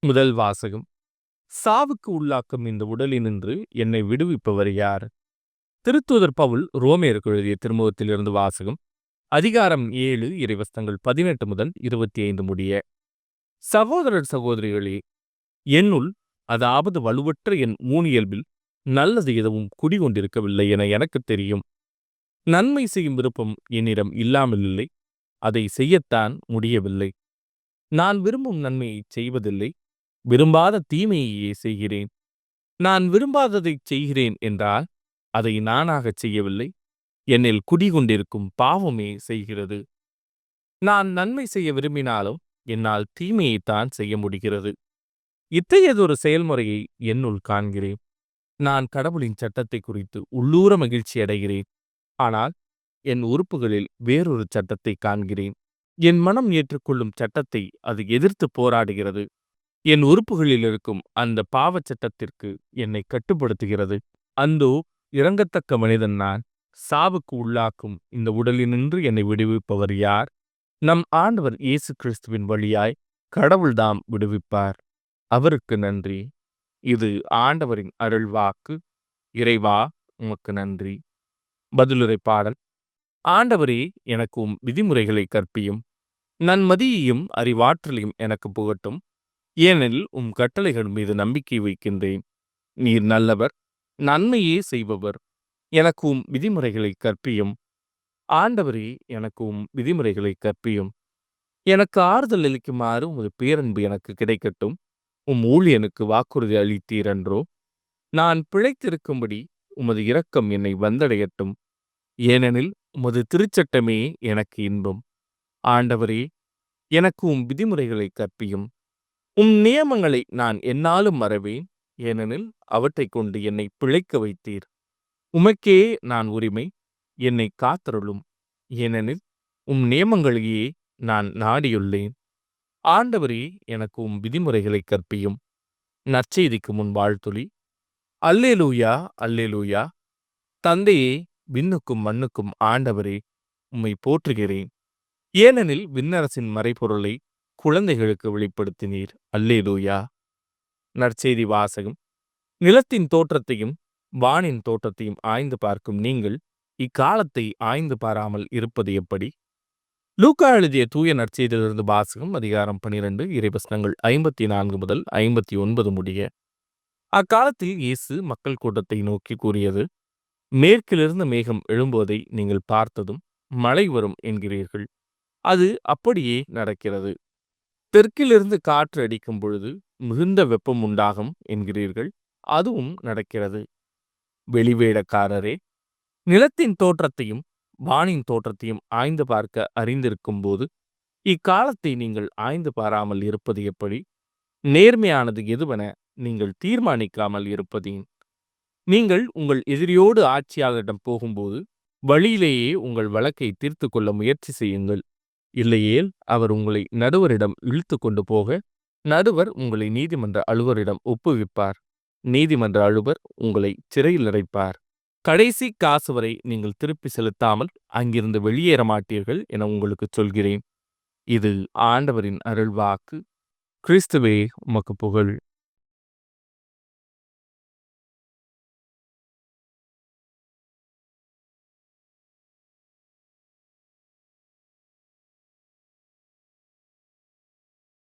முதல் வாசகம். சாவுக்கு உள்ளாக்கும் இந்த உடலினின்று என்னை விடுவிப்பவர் யார்? திருத்தூதர் பவுல் ரோமேயருக்கு எழுதிய திருமுகத்திலிருந்து வாசகம். அதிகாரம் 7 இறைவசனங்கள் 18 முதல் 25 முடிய. சகோதரர் சகோதரிகளே, என்னுள், அதாவது வலுவற்ற என் ஊனியல்பில் நல்லது எதுவும் குடிகொண்டிருக்கவில்லை என எனக்கு தெரியும். நன்மை செய்யும் விருப்பம் என்னிடம் இல்லாமல் இல்லை, அதை செய்யத்தான் முடியவில்லை. நான் விரும்பும் நன்மையை செய்வதில்லை, விரும்பாத தீமையையே செய்கிறேன். நான் விரும்பாததைச் செய்கிறேன் என்றால் அதை நானாகச் செய்யவில்லை, என்னில் குடிகொண்டிருக்கும் பாவமே செய்கிறது. நான் நன்மை செய்ய விரும்பினாலும் என்னால் தீமையைத்தான் செய்ய முடிகிறது. இத்தகையதொரு செயல்முறையை என்னுள் காண்கிறேன். நான் கடவுளின் சட்டத்தை குறித்து உள்ளூர மகிழ்ச்சி அடைகிறேன், ஆனால் என் உறுப்புகளில் வேறொரு சட்டத்தை காண்கிறேன். என் மனம் ஏற்றுக்கொள்ளும் சட்டத்தை அது எதிர்த்து போராடுகிறது. என் உறுப்புகளில் இருக்கும் அந்த பாவச் சட்டத்திற்கு என்னை கட்டுப்படுத்துகிறது. அந்தோ இரங்கத்தக்க மனிதன் நான். சாவுக்கு உள்ளாக்கும் இந்த உடலினின்று என்னை விடுவிப்பவர் யார்? நம் ஆண்டவர் இயேசு கிறிஸ்துவின் வழியாய் கடவுள்தாம் விடுவிப்பார். அவருக்கு நன்றி. இது ஆண்டவரின் அருள்வாக்கு. இறைவா, உமக்கு நன்றி. பதிலுரை பாடல். ஆண்டவரே, எனக்கு உம் விதிமுறைகளை கற்பியும். நன்மதியையும் அறிவாற்றலையும் எனக்கு புகட்டும். ஏனெனில் உம் கட்டளைகள் மீது நம்பிக்கை வைக்கின்றேன். நீர் நல்லவர், நன்மையே செய்பவர். எனக்கு உம் விதிமுறைகளை கற்பியும். ஆண்டவரே, எனக்கு உம் விதிமுறைகளை கற்பியும். எனக்கு ஆறுதல் அளிக்குமாறு உமது பேரன்பு எனக்கு கிடைக்கட்டும். உம் ஊழியனுக்கு வாக்குறுதி அளித்தீரன்றோ? நான் பிழைத்திருக்கும்படி உமது இரக்கம் என்னை வந்தடையட்டும். ஏனெனில் உமது திருச்சட்டமே எனக்கு இன்பம். ஆண்டவரே, எனக்கு உம் விதிமுறைகளை கற்பியும். உம் நியமங்களை நான் எந்நாளும் மறவேன், ஏனெனில் அவற்றைக் கொண்டு என்னை பிழைக்க வைத்தீர். உமக்கே நான் உரிமை, என்னை காத்தருளும், ஏனெனில் உம் நியமங்களையே நான் நாடியுள்ளேன். ஆண்டவரே, எனக்கு உம் விதிமுறைகளை கற்பியும். நற்செய்திக்கு முன் வாழ்த்துளி. அல்லேலூயா, அல்லேலூயா. தந்தையே, விண்ணுக்கும் மண்ணுக்கும் ஆண்டவரே, உம்மை போற்றுகிறேன். ஏனெனில் விண்ணரசின் மறைபொருளை குழந்தைகளுக்கு வெளிப்படுத்தினீர். அல்லேலூயா. நற்செய்தி வாசகம். நிலத்தின் தோற்றத்தையும் வானின் தோற்றத்தையும் ஆய்ந்து பார்க்கும் நீங்கள் இக்காலத்தை ஆய்ந்து பாராமல் இருப்பது எப்படி? லூக்கா எழுதிய தூய நற்செய்தியிலிருந்து வாசகம். அதிகாரம் 12 இறைவசனங்கள் 54 முதல் 59 முடிய. அக்காலத்தில் இயேசு மக்கள் கூட்டத்தை நோக்கி கூறியது: மேற்கிலிருந்து மேகம் எழும்புவதை நீங்கள் பார்த்ததும் மழை வரும் என்கிறீர்கள். அது அப்படியே நடக்கிறது. தெற்கிலிருந்து காற்று அடிக்கும் பொழுது மிகுந்த வெப்பம் உண்டாகும் என்கிறீர்கள். அதுவும் நடக்கிறது. வெளிவேடக்காரரே, நிலத்தின் தோற்றத்தையும் வானின் தோற்றத்தையும் ஆய்ந்து பார்க்க அறிந்திருக்கும் போது இக்காலத்தை நீங்கள் ஆய்ந்து பாராமல் இருப்பது எப்படி? நேர்மையானது எதுவென நீங்கள் தீர்மானிக்காமல் இருப்பதேன்? நீங்கள் உங்கள் எதிரியோடு ஆட்சியாளரிடம் போகும்போது வழியிலேயே உங்கள் வழக்கை தீர்த்து கொள்ள முயற்சி செய்யுங்கள். இல்லையேல் அவர் உங்களை நடுவரிடம் இழுத்து கொண்டு போக நடுவர் உங்களை நீதிமன்ற அலுவலரிடம் ஒப்புவிப்பார். நீதிமன்ற அலுவலர் உங்களை சிறையில் அடைப்பார். கடைசி காசு வரை நீங்கள் திருப்பி செலுத்தாமல் அங்கிருந்து வெளியேற மாட்டீர்கள் என உங்களுக்கு சொல்கிறேன். இது ஆண்டவரின் அருள்வாக்கு. கிறிஸ்துவே, உமக்கு புகழ்.